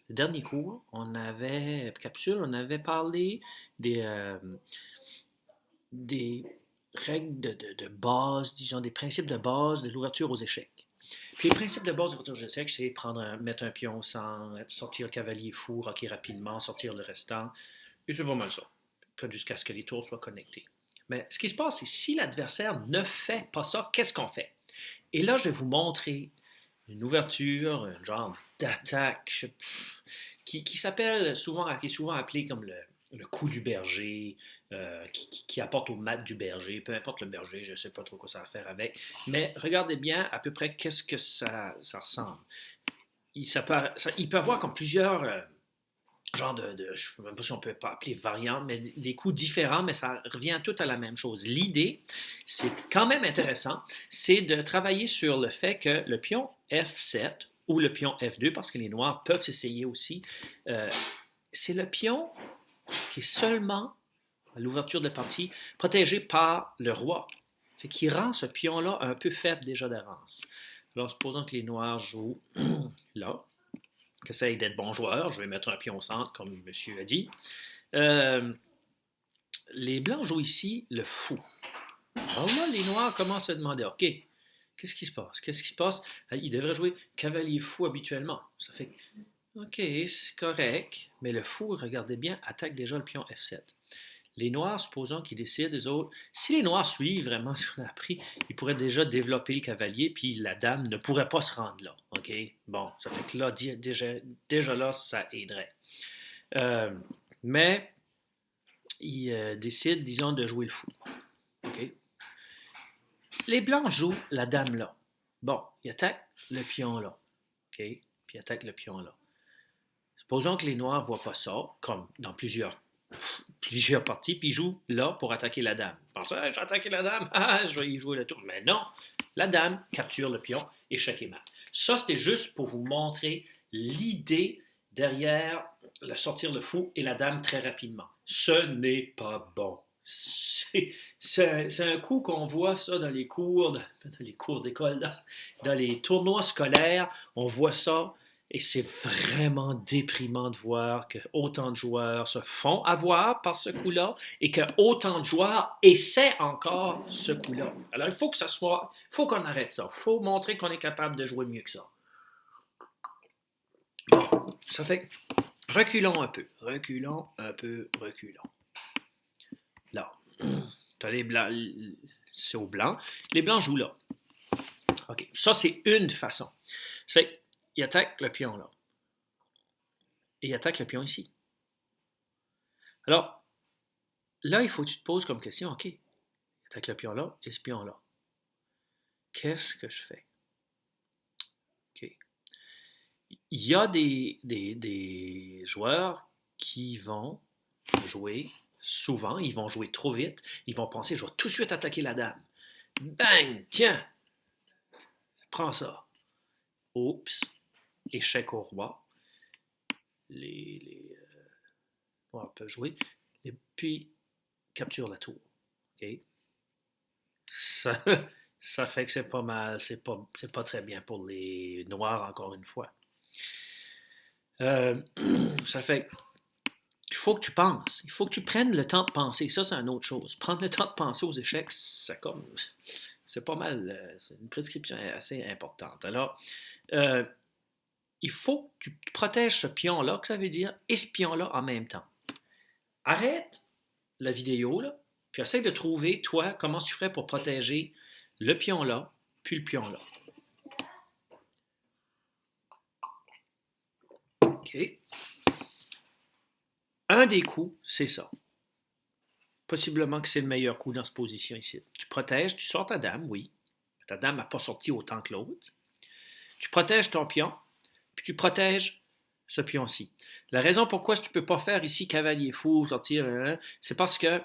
le dernier cours, on avait parlé des, euh, des règles de base, disons, des principes de base de l'ouverture aux échecs. Puis les principes de base de l'ouverture aux échecs, c'est mettre un pion au centre, sortir le cavalier fou, rocker rapidement, sortir le restant. Et c'est pas mal ça, jusqu'à ce que les tours soient connectés. Mais ce qui se passe, c'est si l'adversaire ne fait pas ça, qu'est-ce qu'on fait? Et là, je vais vous montrer une ouverture, un genre d'attaque qui est souvent appelé comme le coup du berger, qui apporte au mat du berger, peu importe le berger, je ne sais pas trop quoi ça va faire avec, mais regardez bien à peu près qu'est-ce que ça ressemble. Il peut avoir comme plusieurs genre je ne sais même pas si on peut pas appeler variantes, mais des coups différents, mais ça revient tout à la même chose. L'idée, c'est quand même intéressant, c'est de travailler sur le fait que le pion F7 ou le pion F2, parce que les noirs peuvent s'essayer aussi, euh, c'est le pion qui est seulement, à l'ouverture de la partie, protégé par le roi. Fait qu'il rend ce pion-là un peu faible déjà d'avance. Alors, supposons que les noirs jouent là, qui essaye d'être bon joueur. Je vais mettre un pion au centre, comme monsieur a dit. Euh, les blancs jouent ici le fou. Alors là, les noirs commencent à demander, OK, qu'est-ce qui se passe? Qu'est-ce qui se passe? Ils devraient jouer cavalier fou habituellement. Ça fait, OK, c'est correct, mais le fou, regardez bien, attaque déjà le pion F7. Les noirs, supposons qu'ils décident, les autres, si les noirs suivent vraiment ce qu'on a appris, ils pourraient déjà développer le cavalier, puis la dame ne pourrait pas se rendre là. OK? Bon, ça fait que là, déjà là, ça aiderait. Euh, mais ils décident, disons, de jouer le fou. OK? Les blancs jouent la dame là. Bon, ils attaquent le pion là. OK? Puis ils attaquent le pion là. Supposons que les noirs ne voient pas ça, comme dans plusieurs parties, puis ils jouent là pour attaquer la dame. Ils pensent, j'ai attaqué la dame, je vais y jouer le tour. Mais non, la dame capture le pion, échec et mat. Ça, c'était juste pour vous montrer l'idée derrière le sortir le fou et la dame très rapidement. Ce n'est pas bon. C'est un coup qu'on voit ça dans les cours d'école, dans les tournois scolaires, on voit ça. Et c'est vraiment déprimant de voir que autant de joueurs se font avoir par ce coup-là et que autant de joueurs essaient encore ce coup-là. Alors il faut que ça soit, il faut qu'on arrête ça. Il faut montrer qu'on est capable de jouer mieux que ça. Bon, ça fait reculons un peu, reculons. Là, t'as les blancs, c'est au blanc. Les blancs jouent là. OK, ça c'est une façon. Ça fait il attaque le pion là. Et il attaque le pion ici. Alors, là, il faut que tu te poses comme question, OK, il attaque le pion là et ce pion là. Qu'est-ce que je fais? OK. Il y a des joueurs qui vont jouer souvent, ils vont jouer trop vite, ils vont penser, je vais tout de suite attaquer la dame. Bang! Tiens! Prends ça. Oups! Échec au roi. Les noirs peuvent jouer. Et puis, capture la tour. OK? Ça, ça fait que c'est pas mal. C'est pas très bien pour les noirs, encore une fois. Euh, ça fait il faut que tu penses. Il faut que tu prennes le temps de penser. Ça, c'est une autre chose. Prendre le temps de penser aux échecs, c'est pas mal. C'est une prescription assez importante. Alors, euh, il faut que tu protèges ce pion-là, que ça veut dire, et ce pion-là en même temps. Arrête la vidéo, là, puis essaie de trouver, toi, comment tu ferais pour protéger le pion là, puis le pion là. OK. Un des coups, c'est ça. Possiblement que c'est le meilleur coup dans cette position ici. Tu protèges, tu sors ta dame, oui. Ta dame n'a pas sorti autant que l'autre. Tu protèges ton pion, puis tu protèges ce pion-ci. La raison pourquoi tu ne peux pas faire ici cavalier fou, sortir, c'est parce que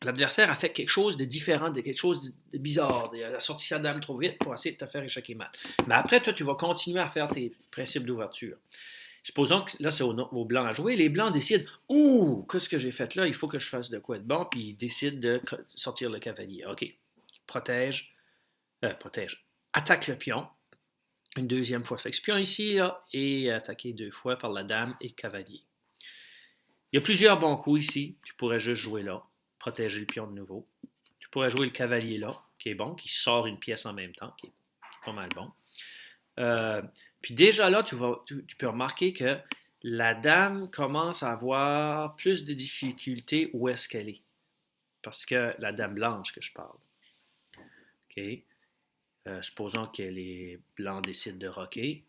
l'adversaire a fait quelque chose de différent, de quelque chose de bizarre. Il a sorti sa dame trop vite pour essayer de te faire échequer mal. Mais après, toi, tu vas continuer à faire tes principes d'ouverture. Supposons que là, c'est aux blancs à jouer. Les blancs décident, ouh, qu'est-ce que j'ai fait là? Il faut que je fasse de quoi de bon. Puis ils décident de sortir le cavalier. OK. Protège. Attaque le pion. une deuxième fois. Ça fait que ce pion ici là, est attaqué 2 fois par la dame et le cavalier. Il y a plusieurs bons coups ici. Tu pourrais juste jouer là, protéger le pion de nouveau. Tu pourrais jouer le cavalier là, qui est bon, qui sort une pièce en même temps, qui est pas mal bon. Puis déjà là, tu peux remarquer que la dame commence à avoir plus de difficultés où est-ce qu'elle est. Parce que la dame blanche que je parle. OK? Supposons que les blancs décident de rocker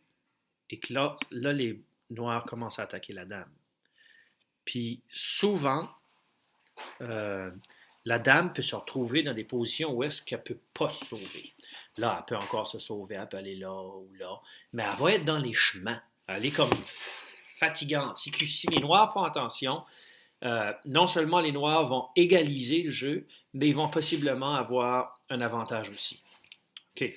et que là, les noirs commencent à attaquer la dame. Puis souvent, la dame peut se retrouver dans des positions où est-ce qu'elle ne peut pas se sauver. Là, elle peut encore se sauver, elle peut aller là ou là, mais elle va être dans les chemins. Elle est comme fatigante. Si les noirs font attention, non seulement les noirs vont égaliser le jeu, mais ils vont possiblement avoir un avantage aussi. OK.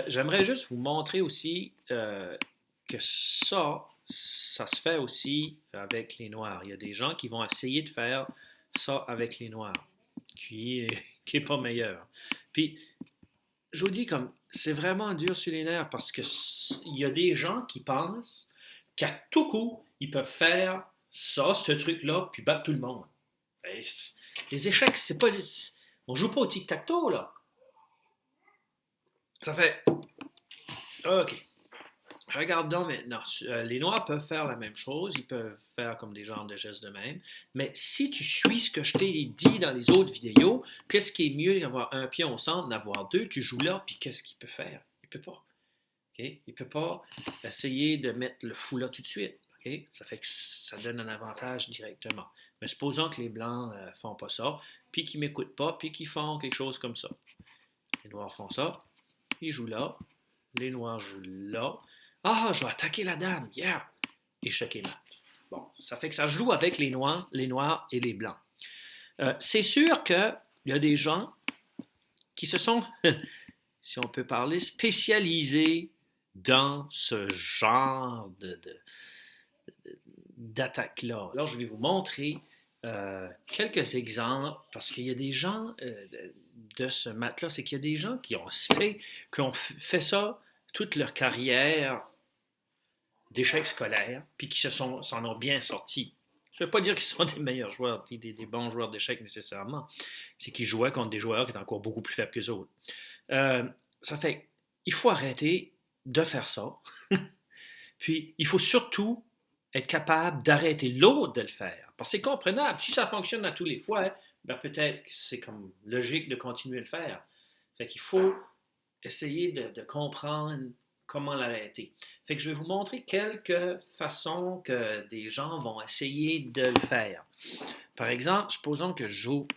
J'aimerais juste vous montrer aussi que ça se fait aussi avec les noirs. Il y a des gens qui vont essayer de faire ça avec les noirs, qui est pas meilleur. Puis, je vous dis, comme c'est vraiment dur sur les nerfs parce que il y a des gens qui pensent qu'à tout coup, ils peuvent faire ça, ce truc-là, puis battre tout le monde. Ben, les échecs, c'est pas... On joue pas au tic-tac-toe, là. Ça fait... OK. Regarde donc maintenant. Les noirs peuvent faire la même chose. Ils peuvent faire comme des genres de gestes de même. Mais si tu suis ce que je t'ai dit dans les autres vidéos, qu'est-ce qui est mieux d'avoir un pion au centre, d'avoir deux, tu joues là, puis qu'est-ce qu'il peut faire? Il peut pas. Okay? Il peut pas essayer de mettre le fou là tout de suite. Okay? Ça fait que ça donne un avantage directement. Mais supposons que les blancs font pas ça, puis qu'ils m'écoutent pas, puis qu'ils font quelque chose comme ça. Les noirs font ça. Ils jouent là. Les noirs jouent là. Ah, je vais attaquer la dame, yeah! Et choquer mat. Bon, ça fait que ça joue avec les noirs et les blancs. C'est sûr qu'il y a des gens qui se sont, si on peut parler, spécialisés dans ce genre d'attaque-là. Alors, je vais vous montrer quelques exemples, parce qu'il y a des gens de ce mat-là, c'est qu'il y a des gens qui ont fait ça toute leur carrière d'échecs scolaires, puis qui s'en ont bien sortis. Ça ne veut pas dire qu'ils sont des meilleurs joueurs, des bons joueurs d'échecs nécessairement. C'est qu'ils jouaient contre des joueurs qui étaient encore beaucoup plus faibles qu'eux autres. Ça fait qu'il faut arrêter de faire ça. Puis, il faut surtout être capable d'arrêter l'autre de le faire. Parce que c'est comprenable. Si ça fonctionne à tous les fois, ben peut-être que c'est comme logique de continuer à le faire. Fait qu'il faut essayer de comprendre comment l'arrêter. Fait que je vais vous montrer quelques façons que des gens vont essayer de le faire. Par exemple, supposons que je joue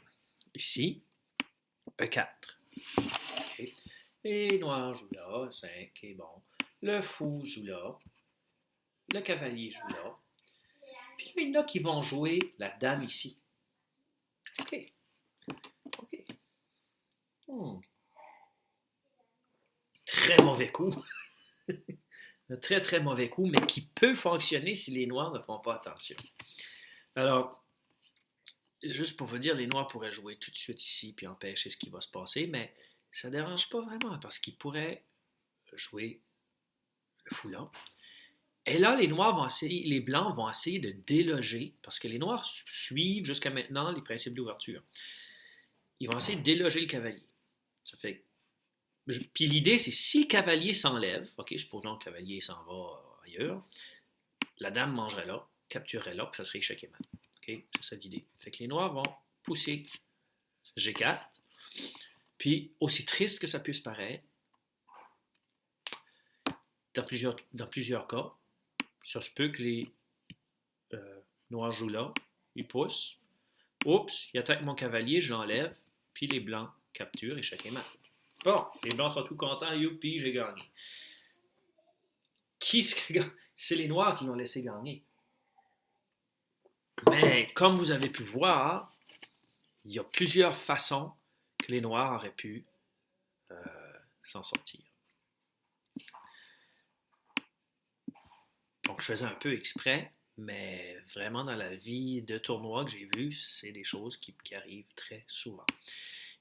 ici, E4. Okay. Les noirs jouent là, 5, et bon. Le fou joue là. Le cavalier joue là. Puis là, il y en a qui vont jouer la dame ici. OK. OK. Très mauvais coup. Un très, très mauvais coup, mais qui peut fonctionner si les noirs ne font pas attention. Alors, juste pour vous dire, les noirs pourraient jouer tout de suite ici puis empêcher ce qui va se passer, mais ça ne dérange pas vraiment parce qu'ils pourraient jouer le fou là. Et là, les blancs vont essayer de déloger, parce que les noirs suivent jusqu'à maintenant les principes d'ouverture. Ils vont essayer de déloger le cavalier. Ça fait. Puis l'idée, c'est si le cavalier s'enlève, OK, supposons que le cavalier s'en va ailleurs, la dame mangerait là, capturerait là, puis ça serait échec et mat. OK, c'est ça l'idée. Fait que les noirs vont pousser G4, puis aussi triste que ça puisse paraître, dans plusieurs cas, ça se peut que les noirs jouent là, ils poussent. Oups, ils attaquent mon cavalier, je l'enlève, puis les blancs capturent, échec et mat. Bon, les blancs sont tout contents, youpi, j'ai gagné. C'est les noirs qui l'ont laissé gagner. Mais comme vous avez pu voir, il y a plusieurs façons que les noirs auraient pu s'en sortir. Donc, je faisais un peu exprès, mais vraiment dans la vie de tournoi que j'ai vu, c'est des choses qui arrivent très souvent.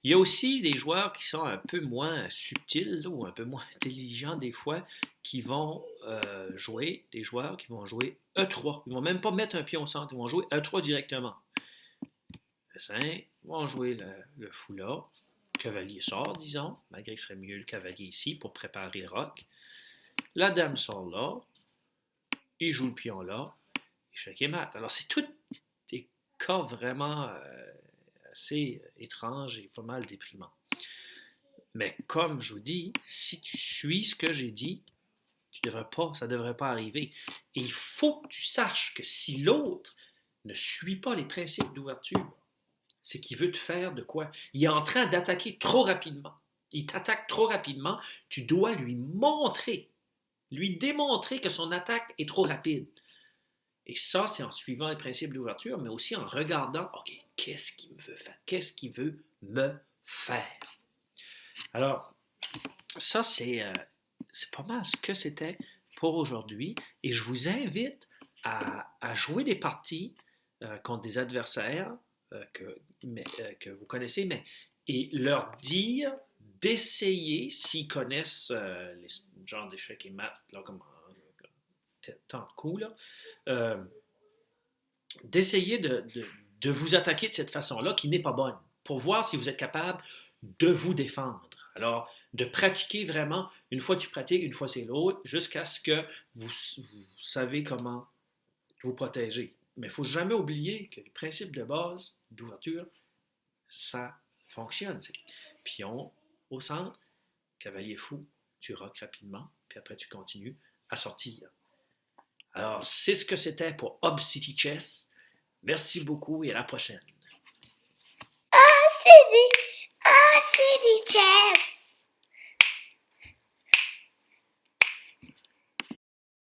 Il y a aussi des joueurs qui sont un peu moins subtils là, ou un peu moins intelligents des fois qui vont jouer, des joueurs qui vont jouer E3. Ils ne vont même pas mettre un pion au centre, ils vont jouer E3 directement. Ils vont jouer le fou là. Le cavalier sort, disons, malgré que ce serait mieux le cavalier ici pour préparer le roc. La dame sort là. Il joue le pion là. Échec et mat. Alors, c'est tout des cas vraiment assez étranges et pas mal déprimants. Mais comme je vous dis, si tu suis ce que j'ai dit, ça ne devrait pas arriver. Et il faut que tu saches que si l'autre ne suit pas les principes d'ouverture, c'est qu'il veut te faire de quoi? Il est en train d'attaquer trop rapidement. Il t'attaque trop rapidement. Tu dois lui démontrer que son attaque est trop rapide. Et ça, c'est en suivant les principes d'ouverture, mais aussi en regardant, OK, qu'est-ce qu'il me veut faire? Qu'est-ce qu'il veut me faire? Alors, ça, c'est pas mal ce que c'était pour aujourd'hui. Et je vous invite à jouer des parties contre des adversaires que vous connaissez, et leur dire d'essayer, s'ils connaissent les genres d'échecs et maths, là, comme tant de coups, là, d'essayer de vous attaquer de cette façon-là, qui n'est pas bonne, pour voir si vous êtes capable de vous défendre. Alors, de pratiquer vraiment, une fois tu pratiques, une fois c'est l'autre, jusqu'à ce que vous savez comment vous protéger. Mais il ne faut jamais oublier que les principes de base d'ouverture, ça fonctionne. C'est pion au centre, cavalier fou, tu roques rapidement, puis après tu continues à sortir. Alors, c'est ce que c'était pour Obsidian Chess. Merci beaucoup et à la prochaine. Obsidian Chess.